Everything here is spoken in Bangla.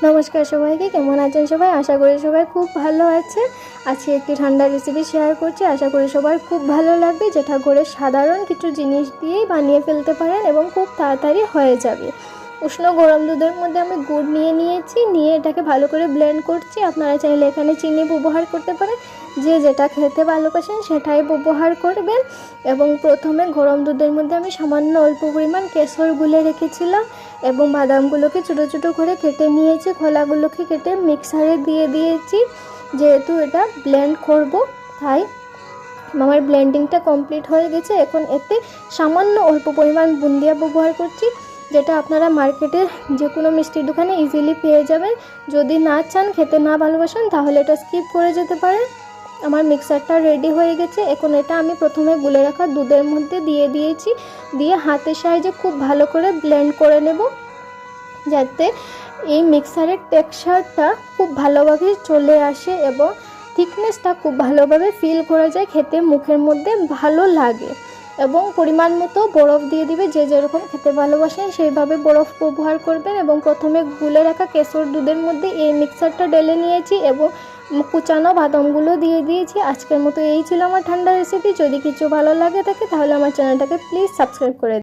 নমস্কার সবাইকে, কেমন আছেন সবাই? আশা করি সবাই খুব ভালো আছে। আজকে একটি ঠান্ডা রেসিপি শেয়ার করছি, আশা করি সবার খুব ভালো লাগবে, যেটা করে সাধারণ কিছু জিনিস দিয়েই বানিয়ে ফেলতে পারেন এবং খুব তাড়াতাড়ি হয়ে যাবে। উষ্ণ গরম দুধের মধ্যে আমি গুড় নিয়েছি, নিয়ে এটাকে ভালো করে ব্লেন্ড করছি। আপনারা চাইলে এখানে চিনি ব্যবহার করতে পারেন, যে যেটা খেতে ভালোবাসেন সেটাই ব্যবহার করবেন। এবং প্রথমে গরম দুধের মধ্যে আমি সামান্য অল্প পরিমাণ কেশর গুলে রেখেছিলাম এবং বাদামগুলোকে ছোটো ছোটো করে কেটে নিয়েছি, খোলাগুলোকে কেটে মিক্সারে দিয়ে দিয়েছি। যেহেতু এটা ব্লেন্ড করব, তাই আমার ব্লেন্ডিংটা কমপ্লিট হয়ে গেছে। এখন এতে সামান্য অল্প পরিমাণ বুন্দিয়া ব্যবহার করছি, যেটা আপনারা মার্কেটের যে কোনো মিষ্টির দোকানে ইজিলি পেয়ে যাবেন। যদি না চান, খেতে না ভালোবাসেন, তাহলে এটা স্কিপ করে যেতে পারেন। আমার মিক্সারটা রেডি হয়ে গেছে। এখন এটা আমি প্রথমে গুলে রাখা দুধের মধ্যে দিয়ে দিয়েছি, দিয়ে হাতের সাহায্যে খুব ভালো করে ব্লেন্ড করে নেব, যাতে এই মিক্সারের টেক্সচারটা খুব ভালোভাবে চলে আসে এবং থিকনেসটা খুব ভালোভাবে ফিল করা যায়, খেতে মুখের মধ্যে ভালো লাগে। এবং পরিমাণ মতো বরফ দিয়ে দিবে, যে যেরকম খেতে ভালোবাসেন সেইভাবে বরফ ব্যবহার করবেন। এবং প্রথমে গুলে রাখা কেশর দুধের মধ্যে এই মিক্সারটা ঢেলে নিয়েছি এবং কুচানো বাদামগুলো দিয়ে দিয়েছি। আজকের মতো এই ছিল আমার ঠান্ডা রেসিপি। যদি কিছু ভালো লাগে থাকে তাহলে আমার চ্যানেলটাকে প্লিজ সাবস্ক্রাইব করে